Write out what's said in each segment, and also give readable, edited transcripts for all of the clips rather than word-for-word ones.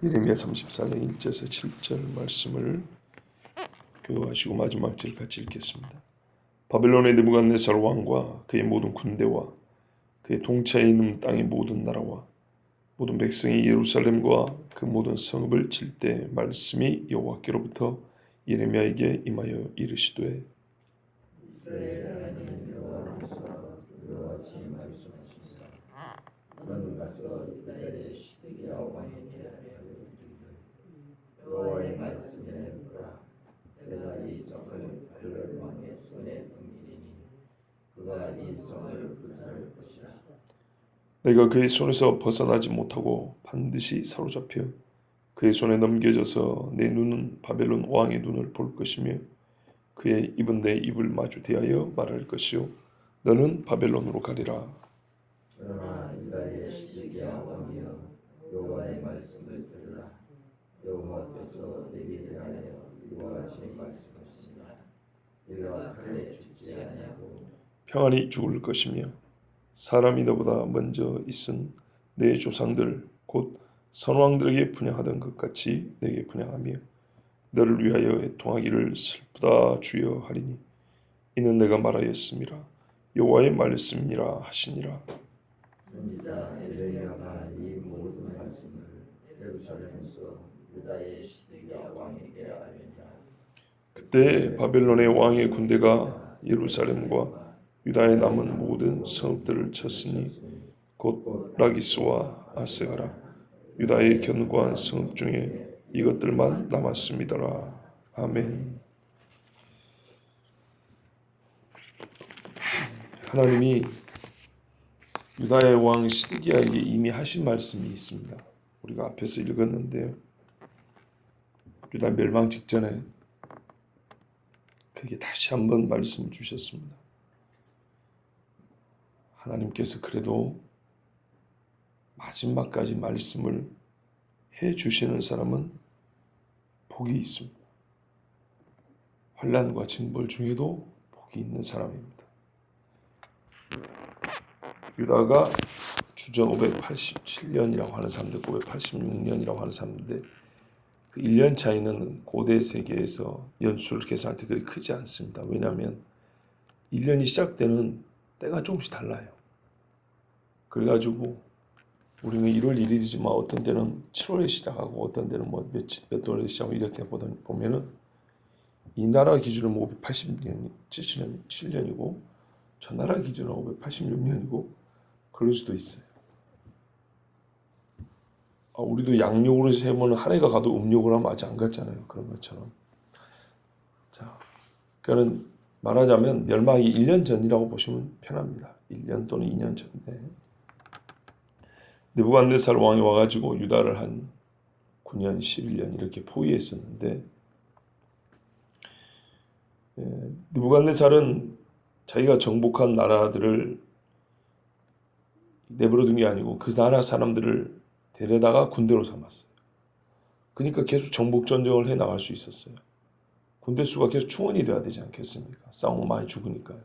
예레미야 34장 1절에서 7절 말씀을 교도하시고 마지막 절 같이 읽겠습니다. 바벨론의 느부갓네살 왕과 그의 모든 군대와 그의 동체에 있는 땅의 모든 나라와 모든 백성이 예루살렘과 그 모든 성읍을 칠 때 말씀이 여호와께로부터 예레미야에게 임하여 이르시되 이스라엘 하나님 여호와께서 그와 같이 말씀하십니다. 너는 가서 유다의 시드기야 왕에게 여호와의 말씀에 묻라. 내가 이 성을 바벨론 왕의 손에 넘기리니 그가 이 성을 불살할 것이라. 내가 그의 손에서 벗어나지 못하고 반드시 사로잡혀 그의 손에 넘겨져서 내 눈은 바벨론 왕의 눈을 볼 것이며 그의 입은 내 입을 마주 대하여 말할 것이요 너는 바벨론으로 가리라. 그러나 유다의 시드기야 왕이여 여호와의 말씀을 들으라. 여호와께서 내게 대하여 이와 같이 말씀하십니다. 내가 칼에 죽지 아니하고 평안히 죽을 것이며 사람이 너보다 먼저 있은 내 조상들 곧 선왕들에게 분향하던 것 같이 내게 분향하며 너를 위하여 애통하기를 슬프다 주여 하리니 이는 내가 말하였음이라 여호와의 말씀이라 하시니라. 선지자 에레미야가 이 모든 말씀을 예루살렘에서 유다의 시드기야 왕에게 알리니라. 그때 바벨론의 왕의 군대가 예루살렘과 유다에 남은 모든 성읍들을 쳤으니 곧 라기스와 아세가라 유다의 견고한 성읍 중에 이것들만 남았습니다라. 아멘. 하나님이 유다의 왕 시드기야에게 이미 하신 말씀이 있습니다. 우리가 앞에서 읽었는데요. 유다 멸망 직전에 그게 다시 한번 말씀을 주셨습니다. 하나님께서 그래도 마지막까지 말씀을 해주시는 사람은 복이 있습니다. 환난과 징벌 중에도 복이 있는 사람입니다. 유다가 주전 587년이라고 하는 사람들, 586년이라고 하는 사람인데 그 1년 차이는 고대 세계에서 연수를 계산할 때 그리 크지 않습니다. 왜냐하면 1년이 시작되는 때가 조금씩 달라요. 그래가지고 우리는 1월 1일이지만 어떤 때는 7월에 시작하고 어떤 때는 몇 월에 시작하고 이렇게 보면은 이 나라 기준은 580년, 7년이고 저 나라 기준은 586년이고 그럴 수도 있어요. 우리도 양력으로 세면 한 해가 가도 음력으로 하면 아직 안 갔잖아요. 그런 것처럼. 자, 그러니까 말하자면 멸망이 1년 전이라고 보시면 편합니다. 1년 또는 2년 전인데 느부갓네살 왕이 와가지고 유다를 한 9년, 11년 이렇게 포위했었는데 느부갓네살은 자기가 정복한 나라들을 내버려둔 게 아니고 그 나라 사람들을 데려다가 군대로 삼았어요. 그러니까 계속 정복 전쟁을 해 나갈 수 있었어요. 군대 수가 계속 충원이 돼야 되지 않겠습니까? 싸우면 많이 죽으니까요.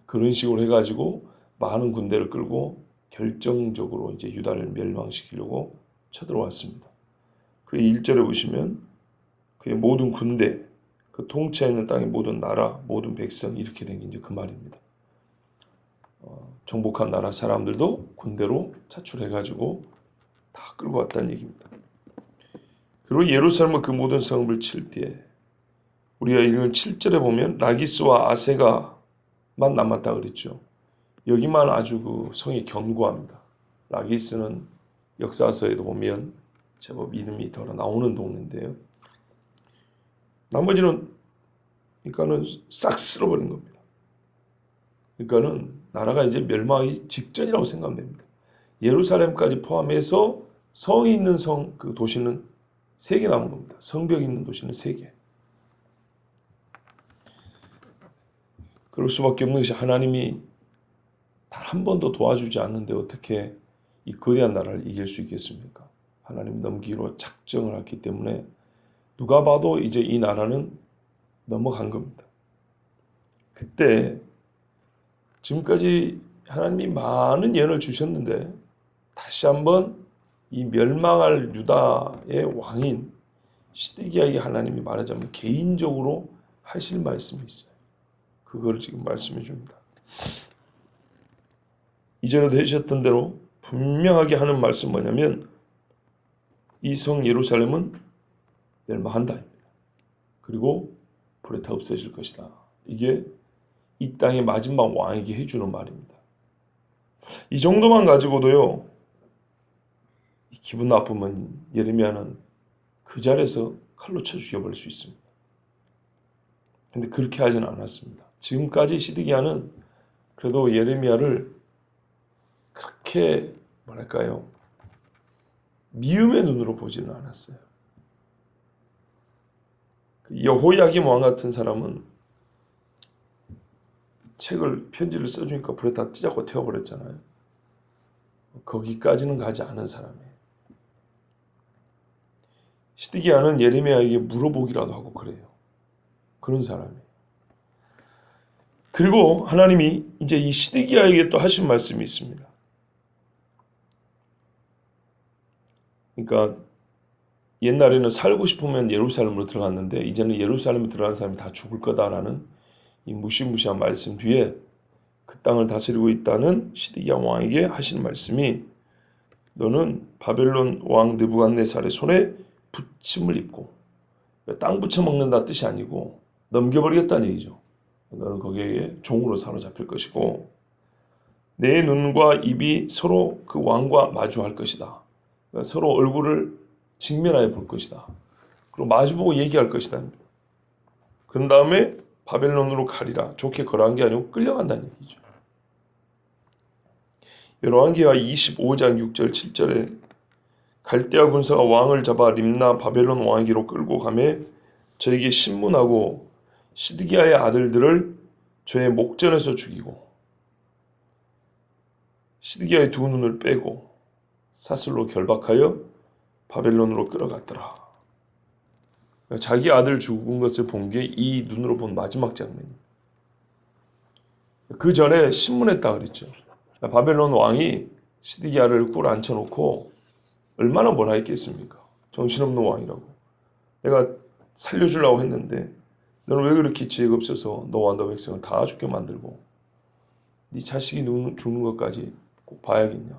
그런 식으로 해가지고 많은 군대를 끌고 결정적으로 이제 유다를 멸망시키려고 쳐들어왔습니다. 그의 1절에 보시면 그의 모든 군대, 그 통치해 있는 땅의 모든 나라, 모든 백성 이렇게 된 게 이제 그 말입니다. 정복한 나라 사람들도 군대로 차출해가지고 다 끌고 왔다는 얘기입니다. 그리고 예루살렘의 그 모든 성읍을 칠 때에 우리가 읽은 7절에 보면 라기스와 아세가만 남았다 그랬죠. 여기만 아주 그 성이 견고합니다. 라기스는 역사서에도 보면 제법 이름이 더 나오는 동네인데요. 나머지는 그러니까는 싹 쓸어버린 겁니다. 그러니까는 나라가 이제 멸망하기 직전이라고 생각하면 됩니다. 예루살렘까지 포함해서 성이 있는 그 도시는 3개 남은 겁니다. 성벽이 있는 도시는 3개. 그럴 수밖에 없는 것이 하나님이 단 한 번도 도와주지 않는데 어떻게 이 거대한 나라를 이길 수 있겠습니까? 하나님 넘기로 작정을 했기 때문에 누가 봐도 이제 이 나라는 넘어간 겁니다. 그때 지금까지 하나님이 많은 예언을 주셨는데 다시 한번 이 멸망할 유다의 왕인 시드기야에게 하나님이 말하자면 개인적으로 하실 말씀이 있어요. 그걸 지금 말씀해 줍니다. 이전에도 해주셨던 대로 분명하게 하는 말씀 뭐냐면 이 성 예루살렘은 멸망한다. 그리고 불에 타 없어질 것이다. 이게 이 땅의 마지막 왕에게 해주는 말입니다. 이 정도만 가지고도요, 기분 나쁘면 예레미야는 그 자리에서 칼로 쳐 죽여버릴 수 있습니다. 근데 그렇게 하지는 않았습니다. 지금까지 시드기야는 그래도 예레미야를 그렇게 뭐랄까요, 미움의 눈으로 보지는 않았어요. 여호야김 왕 같은 사람은 편지를 써주니까 불에 다 찢고 태워버렸잖아요. 거기까지는 가지 않은 사람이에요. 시드기야는 예레미야에게 물어보기라도 하고 그래요. 그런 사람이에요. 그리고 하나님이 이제 이 시드기야에게 또 하신 말씀이 있습니다. 그러니까 옛날에는 살고 싶으면 예루살렘으로 들어갔는데 이제는 예루살렘에 들어간 사람이 다 죽을 거다라는 이 무시무시한 말씀 뒤에 그 땅을 다스리고 있다는 시드기야 왕에게 하신 말씀이 너는 바벨론 왕 느부갓네살의 손에 부침을 입고 땅 부쳐먹는다 뜻이 아니고 넘겨버리겠다는 얘기죠. 너는 거기에 종으로 사로잡힐 것이고 내 눈과 입이 서로 그 왕과 마주할 것이다. 그러니까 서로 얼굴을 직면하여 볼 것이다. 그리고 마주보고 얘기할 것이다. 그런 다음에 바벨론으로 가리라. 좋게 걸어간 게 아니고 끌려간다는 얘기죠. 열왕기하 25장 6절 7절에 갈대아 군사가 왕을 잡아 림나 바벨론 왕에게로 끌고 가매 저에게 신문하고 시드기야의 아들들을 저의 목전에서 죽이고 시드기야의 두 눈을 빼고 사슬로 결박하여 바벨론으로 끌어갔더라. 자기 아들 죽은 것을 본 게 이 눈으로 본 마지막 장면입니다. 그 전에 신문했다 그랬죠. 바벨론 왕이 시드기야를 꿀 앉혀놓고 얼마나 뭐라 했겠습니까? 정신없는 왕이라고. 내가 살려주려고 했는데 너는 왜 그렇게 지혜가 없어서 너와 너 백성을 다 죽게 만들고 네 자식이 죽는 것까지 꼭 봐야겠냐.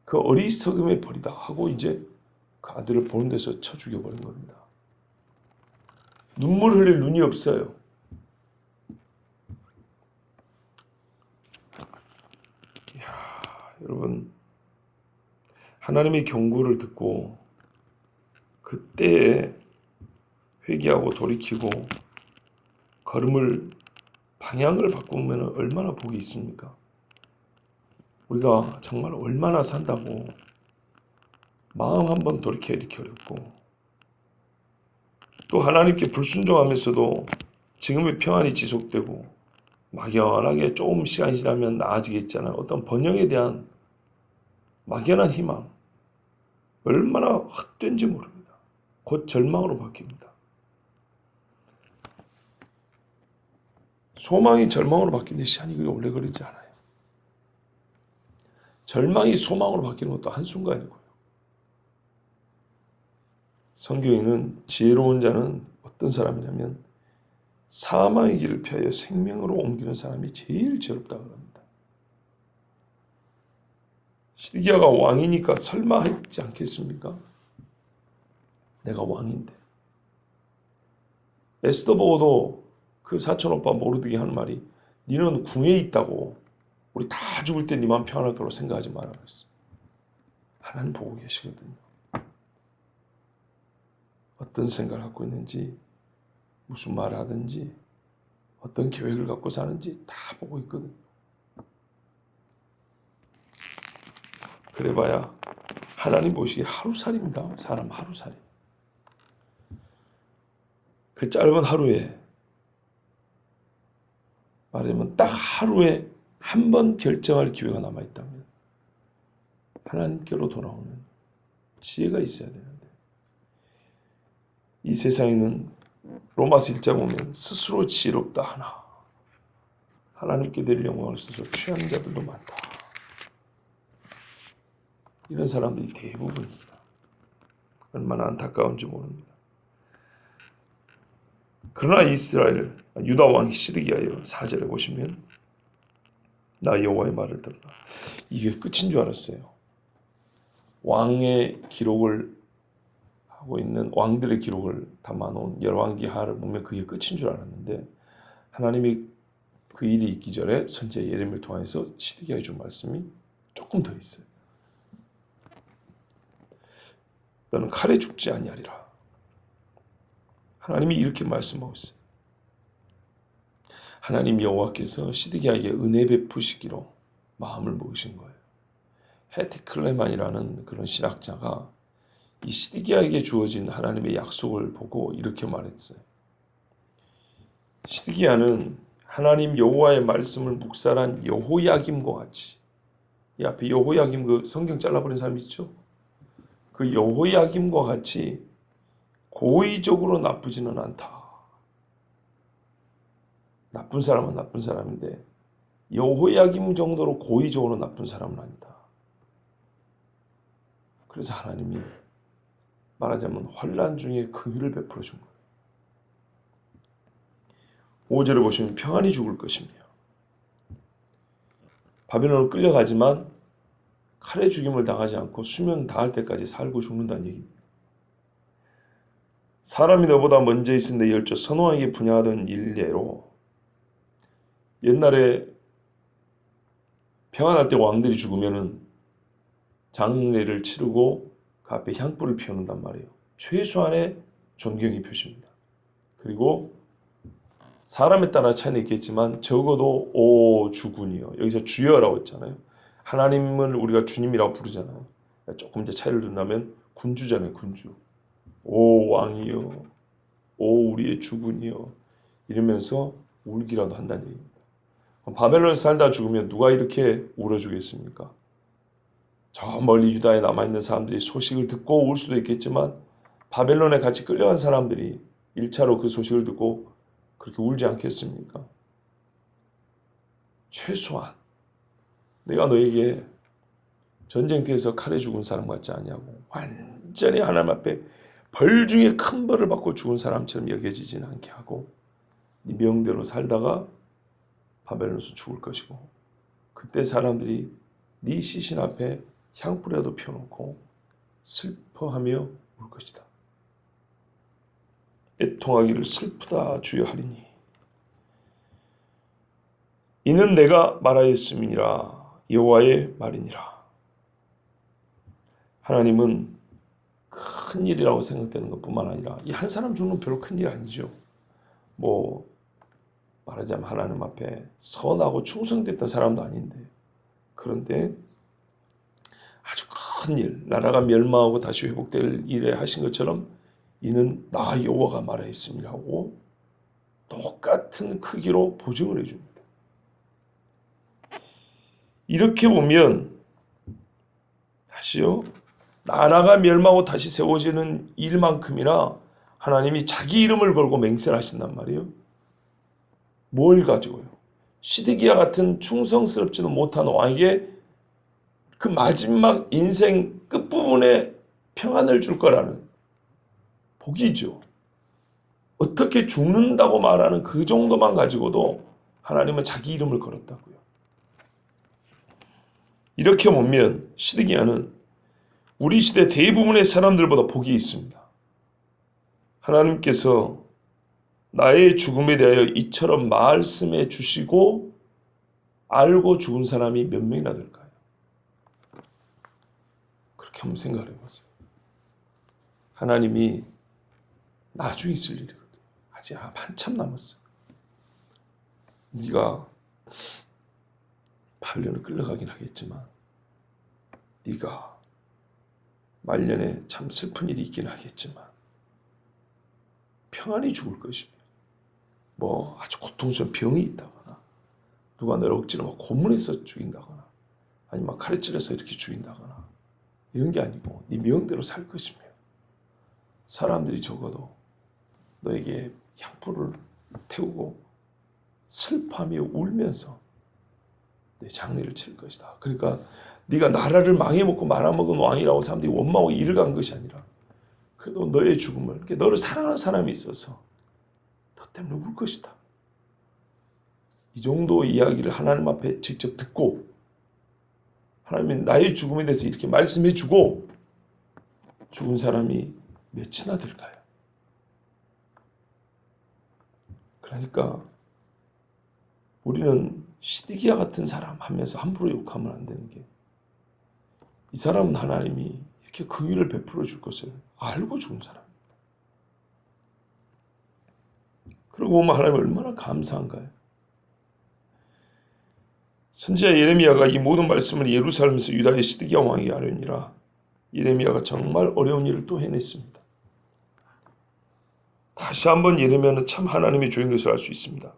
그 어리석음의 벌이다 하고 이제 그 아들을 보는 데서 쳐 죽여버린 겁니다. 눈물 흘릴 눈이 없어요. 여러분, 하나님의 경고를 듣고 그때에 회개하고 돌이키고 방향을 바꾸면 얼마나 복이 있습니까? 우리가 정말 얼마나 산다고 마음 한번 돌이켜 이렇게 어렵고 또 하나님께 불순종하면서도 지금의 평안이 지속되고 막연하게 조금 시간이 지나면 나아지겠잖아요. 어떤 번영에 대한 막연한 희망 얼마나 헛된지 모릅니다. 곧 절망으로 바뀝니다. 소망이 절망으로 바뀌는데 시간이 그게 오래 걸리지 않아요. 절망이 소망으로 바뀌는 것도 한순간이고요. 성경에는 지혜로운 자는 어떤 사람이냐면 사망의 길을 피하여 생명으로 옮기는 사람이 제일 지혜롭다고 합니다. 시드기야가 왕이니까 설마 했지 않겠습니까? 내가 왕인데. 에스더 보고도 그 사촌오빠 모르드게 하는 말이 니는 궁에 있다고 우리 다 죽을 때 니만 평안할 거라고 생각하지 마라 그랬어. 하나님 보고 계시거든요. 어떤 생각을 갖고 있는지 무슨 말을 하든지 어떤 계획을 갖고 사는지 다 보고 있거든요. 그래봐야 하나님 보시기에 하루살이입니다. 사람 하루살이. 그 짧은 하루에 말하자면 딱 하루에 한 번 결정할 기회가 남아있다면 하나님께로 돌아오는 지혜가 있어야 되는데 이 세상에는 로마서 1장 보면 스스로 지혜롭다 하나 하나님께 드릴 영광을 스스로 취하는 자들도 많다. 이런 사람들이 대부분입니다. 얼마나 안타까운지 모릅니다. 그러나 이스라엘 유다 왕 시드기야여 4절에 보시면 나 여호와의 말을 들으라. 이게 끝인 줄 알았어요. 왕의 기록을 하고 있는 왕들의 기록을 담아놓은 열왕기하를 보면 그게 끝인 줄 알았는데 하나님이 그 일이 있기 전에 선지자 예레미야를 통해서 시드기야에 준 말씀이 조금 더 있어요. 너는 칼에 죽지 아니하리라. 하나님이 이렇게 말씀하고 있어요. 하나님 여호와께서 시드기야에게 은혜 베푸시기로 마음을 먹으신 거예요. 헤티클레만이라는 그런 신학자가 이 시드기야에게 주어진 하나님의 약속을 보고 이렇게 말했어요. 시드기야는 하나님 여호와의 말씀을 묵살한 여호야김과 같이, 이 앞에 여호야김 그 성경 잘라버린 사람 있죠? 그 여호야김과 같이 고의적으로 나쁘지는 않다. 나쁜 사람은 나쁜 사람인데 여호야김 정도로 고의적으로 나쁜 사람은 아니다. 그래서 하나님이 말하자면 환난 중에 긍휼을 베풀어 준 거예요. 5절을 보시면 평안히 죽을 것이며 바벨론으로 끌려가지만 칼에 죽임을 당하지 않고 수명 다할 때까지 살고 죽는다는 얘기입니다. 사람이 너보다 먼저 있은 내 열조 선왕에게 분양하던 일례로 옛날에 평안할 때 왕들이 죽으면은 장례를 치르고 그 앞에 향불을 피워놓는단 말이에요. 최소한의 존경의 표시입니다. 그리고 사람에 따라 차이는 있겠지만 적어도 오 주군이요. 여기서 주여라고 했잖아요. 하나님을 우리가 주님이라고 부르잖아요. 조금 이제 차이를 둔다면 군주잖아요. 군주. 오 왕이요. 오 우리의 주군이요. 이러면서 울기라도 한다는 얘기입니다. 바벨론에서 살다 죽으면 누가 이렇게 울어주겠습니까? 저 멀리 유다에 남아있는 사람들이 소식을 듣고 울 수도 있겠지만 바벨론에 같이 끌려간 사람들이 1차로 그 소식을 듣고 그렇게 울지 않겠습니까? 최소한 내가 너에게 전쟁터에서 칼에 죽은 사람 같지 않냐고 완전히 하나님 앞에 벌 중에 큰 벌을 받고 죽은 사람처럼 여겨지지는 않게 하고 네 명대로 살다가 바벨론에서 죽을 것이고 그때 사람들이 네 시신 앞에 향불이라도 펴놓고 슬퍼하며 울 것이다. 애통하기를 슬프다 주여 하리니 이는 내가 말하였음이니라 여호와의 말이니라. 하나님은 큰 일이라고 생각되는 것뿐만 아니라 이 한 사람 죽는 별로 큰 일이 아니죠. 뭐 말하자면 하나님 앞에 선하고 충성됐던 사람도 아닌데 그런데 아주 큰 일, 나라가 멸망하고 다시 회복될 일에 하신 것처럼 이는 나 여호와가 말하였음이라 하고 똑같은 크기로 보증을 해줍니다. 이렇게 보면 다시요. 나라가 멸망하고 다시 세워지는 일만큼이나 하나님이 자기 이름을 걸고 맹세를 하신단 말이에요. 뭘 가지고요? 시드기야 같은 충성스럽지도 못한 왕에게 그 마지막 인생 끝부분에 평안을 줄 거라는 복이죠. 어떻게 죽는다고 말하는 그 정도만 가지고도 하나님은 자기 이름을 걸었다고요. 이렇게 보면 시드기야는 우리 시대 대부분의 사람들보다 복이 있습니다. 하나님께서 나의 죽음에 대하여 이처럼 말씀해 주시고 알고 죽은 사람이 몇 명이나 될까요? 그렇게 한번 생각해 보세요. 하나님이 나중에 있을 일이거든요. 아직 한참 남았어요. 네가 바벨론을 끌려가긴 하겠지만 네가 말년에 참 슬픈 일이 있긴 하겠지만 평안히 죽을 것이며 뭐 아주 고통스러운 병이 있다거나 누가 너를 억지로 막 고문해서 죽인다거나 아니면 막 칼에 찔러서 이렇게 죽인다거나 이런 게 아니고 네 명대로 살 것이며 사람들이 적어도 너에게 향불을 태우고 슬퍼하며 울면서 내 장례를 칠 것이다. 그러니까 네가 나라를 망해먹고 말아먹은 왕이라고 사람들이 원망하고 이를 간 것이 아니라 그래도 너의 죽음을, 너를 사랑하는 사람이 있어서 너 때문에 울 것이다. 이 정도 이야기를 하나님 앞에 직접 듣고 하나님이 나의 죽음에 대해서 이렇게 말씀해주고 죽은 사람이 몇이나 될까요? 그러니까 우리는 시드기야 같은 사람 하면서 함부로 욕하면 안 되는 게, 이 사람은 하나님이 이렇게 긍휼을 베풀어 줄 것을 알고 죽은 사람입니다. 그러고 보면 하나님 얼마나 감사한가요? 선지자 예레미야가 이 모든 말씀을 예루살렘에서 유다의 시드기야 왕에게 하려니라. 예레미야가 정말 어려운 일을 또 해냈습니다. 다시 한번 예레미야는 참 하나님의 조인 것을 알 수 있습니다.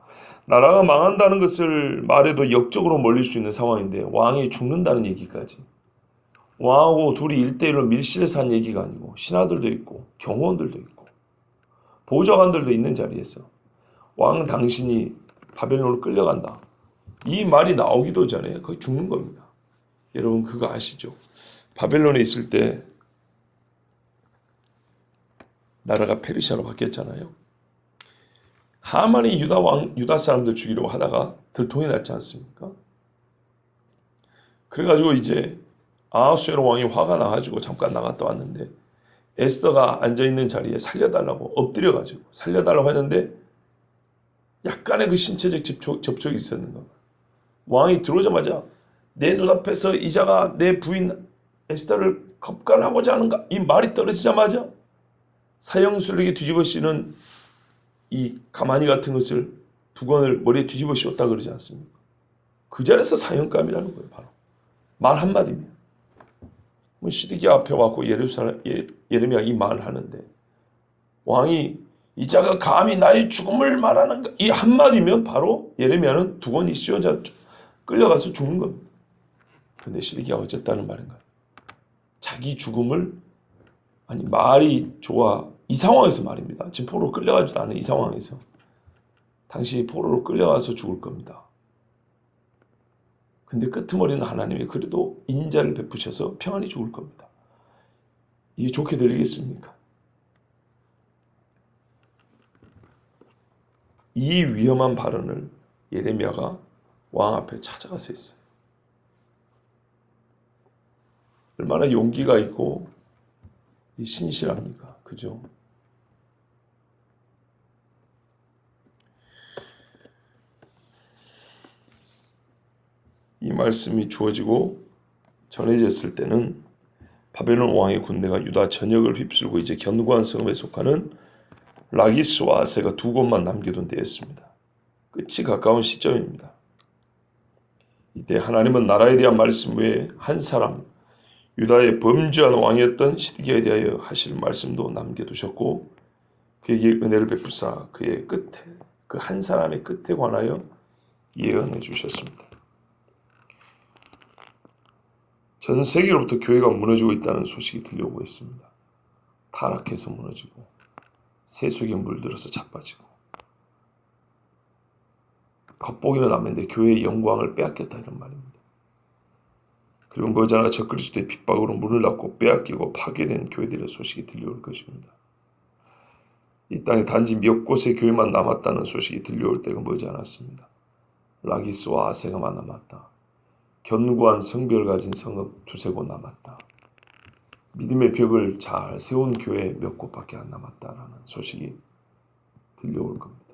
나라가 망한다는 것을 말해도 역적으로 몰릴 수 있는 상황인데 왕이 죽는다는 얘기까지, 왕하고 둘이 1대1로 밀실에서 한 얘기가 아니고 신하들도 있고 경호원들도 있고 보좌관들도 있는 자리에서 왕 당신이 바벨론으로 끌려간다, 이 말이 나오기도 전에 거의 죽는 겁니다. 여러분 그거 아시죠? 바벨론에 있을 때 나라가 페르시아로 바뀌었잖아요. 하만이 유다 사람들 죽이려고 하다가 들통이 났지 않습니까? 그래가지고 이제 아하수에로 왕이 화가 나가지고 잠깐 나갔다 왔는데 에스더가 앉아있는 자리에 살려달라고 엎드려가지고 살려달라고 했는데 약간의 그 신체적 접촉이 있었는 겁니다. 왕이 들어오자마자 내 눈앞에서 이자가 내 부인 에스더를 겁간하고자 하는가, 이 말이 떨어지자마자 사형수에게 뒤집어 씌는 이 가마니 같은 것을 두 권을 머리에 뒤집어 씌웠다 그러지 않습니까? 그 자리에서 사형감이라는 거예요. 바로 말 한마디면. 시드기야 앞에 와서 예레미야 이 말을 하는데 왕이 이 자가 감히 나의 죽음을 말하는가, 이 한마디면 바로 예레미야는 두 권이 씌워져 끌려가서 죽는 겁니다. 그런데 시드기야가 어쨌다는 말인가요? 자기 죽음을, 아니 말이 좋아, 이 상황에서 말입니다. 지금 포로로 끌려가지도 않은 이 상황에서 당신이 포로로 끌려가서 죽을 겁니다. 근데 끄트머리는 하나님이 그래도 인자를 베푸셔서 평안히 죽을 겁니다. 이게 좋게 들리겠습니까? 이 위험한 발언을 예레미야가 왕 앞에 찾아가서 했어요. 얼마나 용기가 있고 신실합니까? 그죠? 이 말씀이 주어지고 전해졌을 때는 바벨론 왕의 군대가 유다 전역을 휩쓸고 이제 견고한 성읍에 속하는 라기스와 아세가 두 곳만 남겨둔 때였습니다. 끝이 가까운 시점입니다. 이때 하나님은 나라에 대한 말씀 외에 한 사람, 유다의 범죄한 왕이었던 시드기야에 대하여 하실 말씀도 남겨두셨고 그에게 은혜를 베푸사 그의 끝에, 그 한 사람의 끝에 관하여 예언해 주셨습니다. 전 세계로부터 교회가 무너지고 있다는 소식이 들려오고 있습니다. 타락해서 무너지고 세속에 물들어서 자빠지고 겉보기는 남는데 교회의 영광을 빼앗겼다, 이런 말입니다. 그리고 머지않아 적그리스도의 핍박으로 문을 닫고 빼앗기고 파괴된 교회들의 소식이 들려올 것입니다. 이 땅에 단지 몇 곳의 교회만 남았다는 소식이 들려올 때가 머지않았습니다. 라기스와 아세가만 남았다. 견고한 성벽을 가진 성읍 두세 곳 남았다. 믿음의 벽을 잘 세운 교회 몇 곳밖에 안 남았다라는 소식이 들려올 겁니다.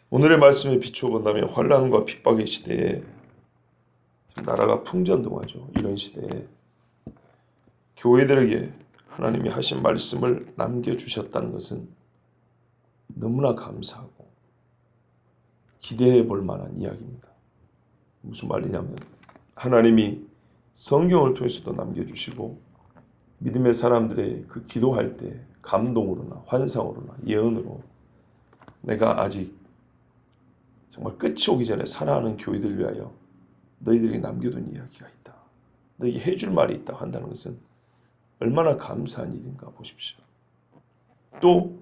오늘의 말씀에 비추어 본다면 환난과 핍박의 시대에 나라가 풍전등화죠. 이런 시대에 교회들에게 하나님이 하신 말씀을 남겨주셨다는 것은 너무나 감사하고 기대해 볼 만한 이야기입니다. 무슨 말이냐면 하나님이 성경을 통해서도 남겨주시고 믿음의 사람들의 그 기도할 때 감동으로나 환상으로나 예언으로 내가 아직 정말 끝이 오기 전에 살아가는 교회들 위하여 너희들에게 남겨둔 이야기가 있다, 너희에게 해줄 말이 있다 한다는 것은 얼마나 감사한 일인가 보십시오. 또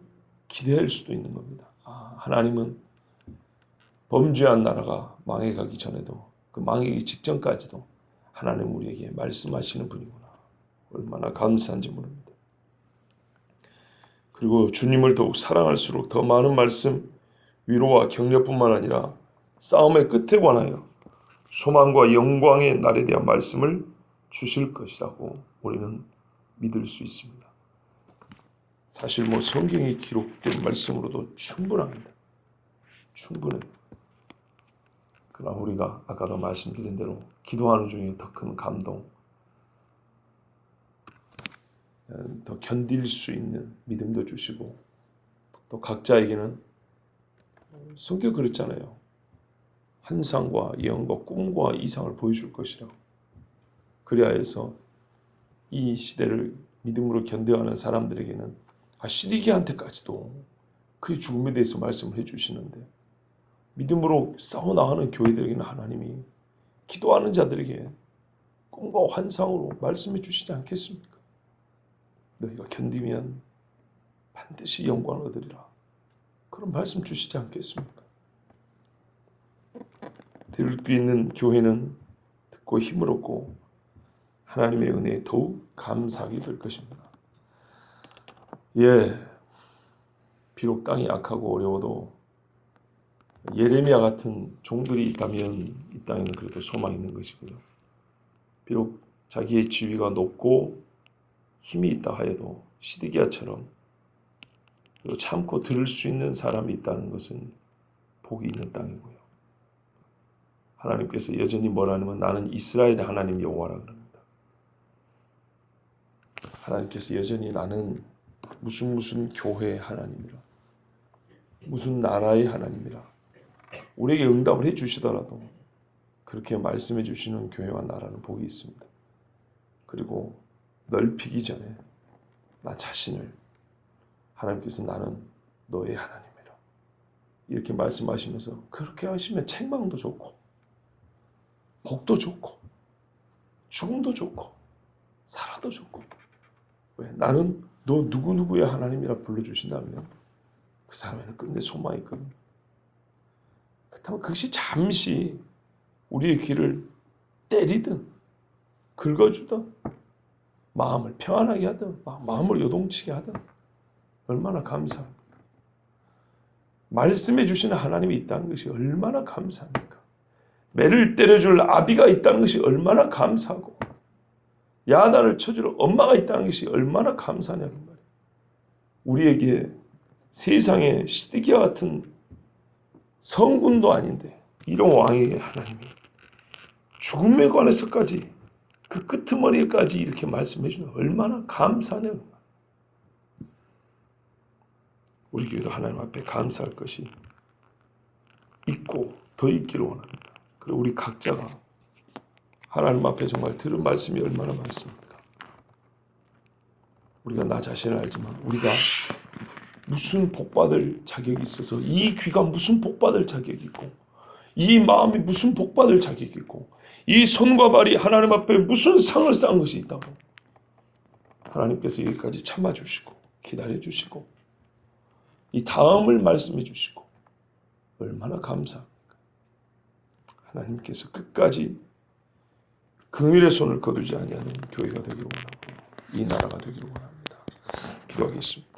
기대할 수도 있는 겁니다. 하나님은 범죄한 나라가 망해가기 전에도 그 망하기 직전까지도 하나님 우리에게 말씀하시는 분이구나. 얼마나 감사한지 모릅니다. 그리고 주님을 더욱 사랑할수록 더 많은 말씀, 위로와 격려뿐만 아니라 싸움의 끝에 관하여 소망과 영광의 날에 대한 말씀을 주실 것이라고 우리는 믿을 수 있습니다. 사실 성경이 기록된 말씀으로도 충분합니다. 충분해요. 그러나 우리가 아까도 말씀드린 대로 기도하는 중에 더 큰 감동, 더 견딜 수 있는 믿음도 주시고, 또 각자에게는 성경 그랬잖아요. 환상과 예언과 꿈과 이상을 보여줄 것이라고. 그리하여서 이 시대를 믿음으로 견뎌하는 사람들에게는 시디기한테까지도 그의 죽음에 대해서 말씀을 해주시는데, 믿음으로 싸워나가는 교회들에게는 하나님이 기도하는 자들에게 꿈과 환상으로 말씀해 주시지 않겠습니까? 너희가 견디면 반드시 영광을 얻으리라. 그런 말씀 주시지 않겠습니까? 듣고 있는 교회는 듣고 힘을 얻고 하나님의 은혜에 더욱 감사하게 될 것입니다. 비록 땅이 악하고 어려워도 예레미야 같은 종들이 있다면 이 땅에는 그래도 소망이 있는 것이고요. 비록 자기의 지위가 높고 힘이 있다 하여도 시드기야처럼 참고 들을 수 있는 사람이 있다는 것은 복이 있는 땅이고요. 하나님께서 여전히 뭐라 하냐면 나는 이스라엘의 하나님 여호와라 그럽니다. 하나님께서 여전히 나는 무슨 교회의 하나님이라, 무슨 나라의 하나님이라 우리에게 응답을 해주시더라도 그렇게 말씀해 주시는 교회와 나라는 복이 있습니다. 그리고 넓히기 전에 나 자신을 하나님께서 나는 너의 하나님이라 이렇게 말씀하시면서 그렇게 하시면 책망도 좋고 복도 좋고 죽음도 좋고 살아도 좋고. 왜? 나는 너 누구누구의 하나님이라 불러주신다면 그 사람에는 끝내 소망이 있거든요. 그렇다면 그것이 잠시 우리의 귀를 때리든 긁어주든 마음을 평안하게 하든 마음을 요동치게 하든 얼마나 감사합니까? 말씀해 주시는 하나님이 있다는 것이 얼마나 감사합니까? 매를 때려줄 아비가 있다는 것이 얼마나 감사하고 야단을 쳐줄 엄마가 있다는 것이 얼마나 감사하냐는 말이에요. 우리에게 세상에 시드기야 같은 성군도 아닌데 이런 왕에게 하나님이 죽음에 관해서까지 그 끄트머리까지 이렇게 말씀해 주는 얼마나 감사하냐는 말이에요. 우리 교회도 하나님 앞에 감사할 것이 있고 더 있기를 원합니다. 그리고 우리 각자가 하나님 앞에 정말 들은 말씀이 얼마나 많습니까? 우리가 나 자신을 알지만 우리가 무슨 복받을 자격이 있어서 이 귀가 무슨 복받을 자격이 있고 이 마음이 무슨 복받을 자격이 있고 이 손과 발이 하나님 앞에 무슨 상을 쌓은 것이 있다고 하나님께서 여기까지 참아주시고 기다려주시고 이 다음을 말씀해 주시고 얼마나 감사합니까? 하나님께서 끝까지 긍휼의 손을 거두지 아니하는 교회가 되기를 원하고 이 나라가 되기를 원합니다. 기도하겠습니다.